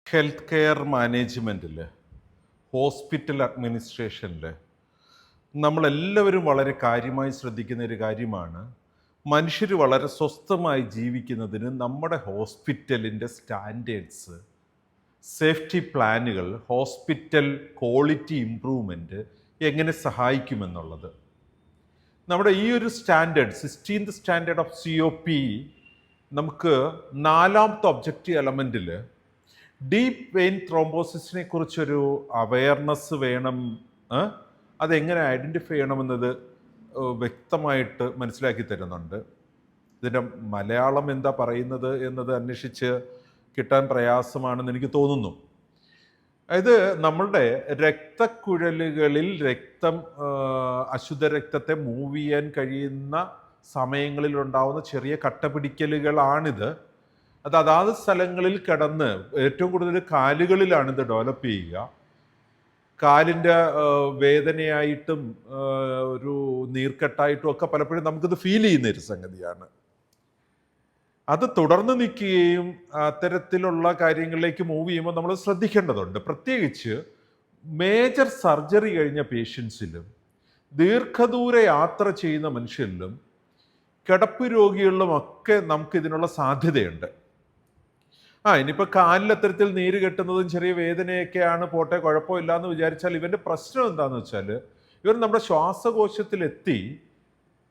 Health care മാനേജ്മെൻറ്റിൽ, hospital അഡ്മിനിസ്ട്രേഷനിൽ നമ്മളെല്ലാവരും വളരെ കാര്യമായി ശ്രദ്ധിക്കുന്ന ഒരു കാര്യമാണ് മനുഷ്യർ വളരെ സ്വസ്ഥമായി ജീവിക്കുന്നതിന് നമ്മുടെ ഹോസ്പിറ്റലിൻ്റെ സ്റ്റാൻഡേർഡ്സ്, സേഫ്റ്റി പ്ലാനുകൾ, ഹോസ്പിറ്റൽ ക്വാളിറ്റി ഇംപ്രൂവ്മെൻറ്റ് എങ്ങനെ സഹായിക്കുമെന്നുള്ളത്. നമ്മുടെ ഈ ഒരു standard 16th standard of COP നമുക്ക് 4ാമത്തെ ഒബ്ജക്റ്റീവ് എലമെൻറ്റിൽ ഡീപ്പ് വെയിൻ ത്രോംബോസിസിനെ കുറിച്ചൊരു അവയർനെസ് വേണം. അതെങ്ങനെ ഐഡൻറ്റിഫൈ ചെയ്യണമെന്നത് വ്യക്തമായിട്ട് മനസ്സിലാക്കി തരുന്നുണ്ട്. ഇതിൻ്റെ മലയാളം എന്താ പറയുന്നത് എന്നത് അന്വേഷിച്ച് കിട്ടാൻ പ്രയാസമാണെന്ന് എനിക്ക് തോന്നുന്നു. അതായത് നമ്മളുടെ രക്തക്കുഴലുകളിൽ അശുദ്ധ രക്തത്തെ മൂവ് ചെയ്യാൻ കഴിയുന്ന സമയങ്ങളിൽ ഉണ്ടാവുന്ന ചെറിയ കട്ടപിടിക്കലുകളാണിത്. അതാത് സ്ഥലങ്ങളിൽ കിടന്ന് ഏറ്റവും കൂടുതൽ കാലുകളിലാണ് ഇത് ഡെവലപ്പ് ചെയ്യുക. കാലിൻ്റെ വേദനയായിട്ടും ഒരു നീർക്കെട്ടായിട്ടും ഒക്കെ പലപ്പോഴും നമുക്കിത് ഫീൽ ചെയ്യുന്ന ഒരു സംഗതിയാണ്. അത് തുടർന്ന് നിൽക്കുകയും അത്തരത്തിലുള്ള കാര്യങ്ങളിലേക്ക് മൂവ് ചെയ്യുമ്പോൾ നമ്മൾ ശ്രദ്ധിക്കേണ്ടതുണ്ട്. പ്രത്യേകിച്ച് മേജർ സർജറി കഴിഞ്ഞ പേഷ്യൻസിലും ദീർഘദൂര യാത്ര ചെയ്യുന്ന മനുഷ്യരിലും കിടപ്പ് രോഗികളിലും ഒക്കെ നമുക്കിതിനുള്ള സാധ്യതയുണ്ട്. ഇനിയിപ്പോൾ കാലിൽ അത്തരത്തിൽ നീര് കെട്ടുന്നതും ചെറിയ വേദനയൊക്കെയാണ്, പോട്ടെ, കുഴപ്പമില്ല എന്ന് വിചാരിച്ചാൽ ഇവൻ്റെ പ്രശ്നം എന്താണെന്ന് വെച്ചാൽ ഇവർ നമ്മുടെ ശ്വാസകോശത്തിലെത്തി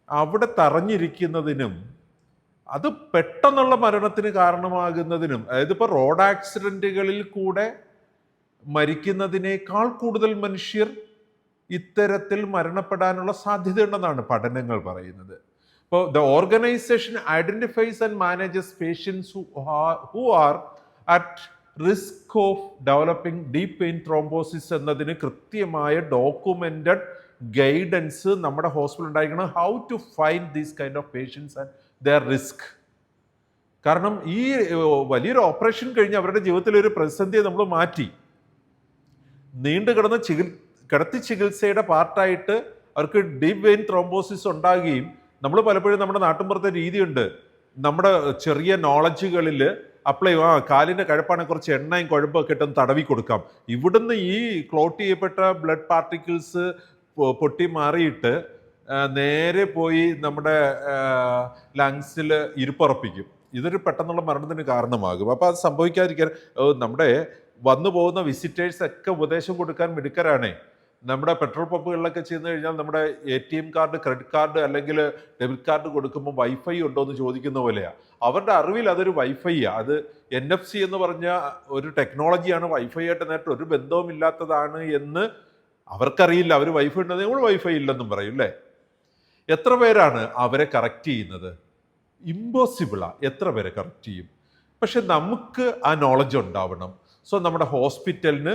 അവിടെ തറഞ്ഞിരിക്കുന്നതിനും അത് പെട്ടെന്നുള്ള മരണത്തിന് കാരണമാകുന്നതിനും, അതായത് ഇപ്പോൾ റോഡ് ആക്സിഡൻറ്റുകളിൽ കൂടെ മരിക്കുന്നതിനേക്കാൾ കൂടുതൽ മനുഷ്യർ ഇത്തരത്തിൽ മരണപ്പെടാനുള്ള സാധ്യതയുണ്ടെന്നാണ് പഠനങ്ങൾ പറയുന്നത്. ഇപ്പോൾ the organisation identifies and manages patients who are at risk of developing deep vein thrombosis എന്നതിന് കൃത്യമായ ഡോക്യുമെൻറ്റഡ് ഗൈഡൻസ് നമ്മുടെ ഹോസ്പിറ്റൽ ഉണ്ടായിരിക്കണം. How to find these kind of patients and their risk. കാരണം ഈ വലിയൊരു ഓപ്പറേഷൻ കഴിഞ്ഞ് അവരുടെ ജീവിതത്തിലെ ഒരു പ്രതിസന്ധിയെ നമ്മൾ മാറ്റി നീണ്ടു കിടന്ന കിടത്തി ചികിത്സയുടെ പാർട്ടായിട്ട് അവർക്ക് ഡീപ്പ് വെയിൻ ത്രോംബോസിസ് ഉണ്ടാകുകയും നമ്മൾ പലപ്പോഴും നമ്മുടെ നാട്ടിൻപുറത്തെ രീതിയുണ്ട്, നമ്മുടെ ചെറിയ നോളജുകളിൽ അപ്ലൈ കാലിൻ്റെ കഴപ്പാണെ കുറച്ച് എണ്ണയും കുഴമ്പൊക്കെ ഇട്ടൊന്ന് തടവി കൊടുക്കാം. ഇവിടുന്ന് ഈ ക്ലോട്ട് ചെയ്യപ്പെട്ട ബ്ലഡ് പാർട്ടിക്കിൾസ് പൊട്ടി മാറിയിട്ട് നേരെ പോയി നമ്മുടെ ലങ്സിൽ ഇരുപ്പുറപ്പിക്കും. ഇതൊരു പെട്ടെന്നുള്ള മരണത്തിന് കാരണമാകും. അപ്പോൾ അത് സംഭവിക്കാതിരിക്കാൻ നമ്മുടെ വന്നു പോകുന്ന വിസിറ്റേഴ്സ് ഒക്കെ ഉപദേശം കൊടുക്കാൻ മിടുക്കരാണേ. നമ്മുടെ പെട്രോൾ പമ്പുകളിലൊക്കെ ചെന്ന് കഴിഞ്ഞാൽ നമ്മുടെ ATM കാർഡ്, ക്രെഡിറ്റ് കാർഡ് അല്ലെങ്കിൽ ഡെബിറ്റ് കാർഡ് കൊടുക്കുമ്പോൾ വൈഫൈ ഉണ്ടോ എന്ന് ചോദിക്കുന്ന പോലെയാണ്. അവരുടെ അറിവിൽ അതൊരു വൈഫൈയാണ്. അത് NFC എന്ന് പറഞ്ഞ ഒരു ടെക്നോളജിയാണ്. വൈഫൈ ആയിട്ട് നേരിട്ട് ഒരു ബന്ധവും ഇല്ലാത്തതാണ് എന്ന് അവർക്കറിയില്ല. അവർ വൈഫൈ ഉണ്ടെന്ന് നമ്മൾ വൈഫൈ ഇല്ലെന്നും പറയും അല്ലേ. എത്ര പേരാണ് അവരെ കറക്റ്റ് ചെയ്യുന്നത്? ഇമ്പോസിബിളാണ്. എത്ര പേരെ കറക്റ്റ് ചെയ്യും? പക്ഷെ നമുക്ക് ആ നോളജ് ഉണ്ടാവണം. സോ നമ്മുടെ ഹോസ്പിറ്റലിന്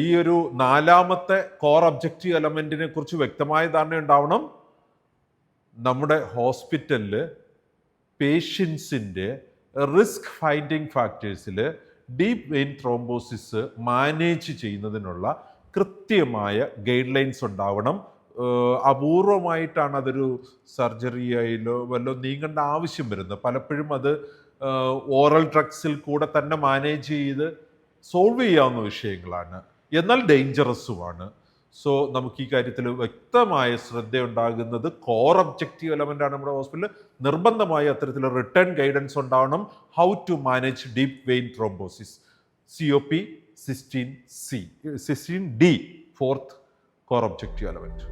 ഈ ഒരു 4ാമത്തെ കോർ ഒബ്ജക്റ്റീവ് എലമെന്റിനെ കുറിച്ച് വ്യക്തമായ ധാരണ ഉണ്ടാവണം. നമ്മുടെ ഹോസ്പിറ്റലിൽ പേഷ്യൻസിൻ്റെ റിസ്ക് ഫൈൻഡിങ് ഫാക്ടേഴ്സിൽ ഡീപ്പ് വെയിൻ ത്രോംബോസിസ് മാനേജ് ചെയ്യുന്നതിനുള്ള കൃത്യമായ ഗൈഡ് ലൈൻസ് ഉണ്ടാവണം. അപൂർവമായിട്ടാണ് അതൊരു സർജറിയിലോ വല്ലോ നീങ്ങേണ്ട ആവശ്യം വരുന്നത്. പലപ്പോഴും അത് ഓറൽ ഡ്രഗ്സിൽ കൂടെ തന്നെ മാനേജ് ചെയ്ത് സോൾവ് ചെയ്യാവുന്ന വിഷയങ്ങളാണ്, എന്നാൽ ഡേഞ്ചറസുമാണ്. സോ നമുക്ക് ഈ കാര്യത്തിൽ വ്യക്തമായ ശ്രദ്ധയുണ്ടാകുന്നത് കോർ ഒബ്ജക്റ്റീവ് എലമെൻ്റ് ആണ്. നമ്മുടെ ഹോസ്പിറ്റലിൽ നിർബന്ധമായി അത്തരത്തിൽ റിട്ടേൺ ഗൈഡൻസ് ഉണ്ടാവണം. How to manage deep vein thrombosis, COP 16D, 4th core objective element.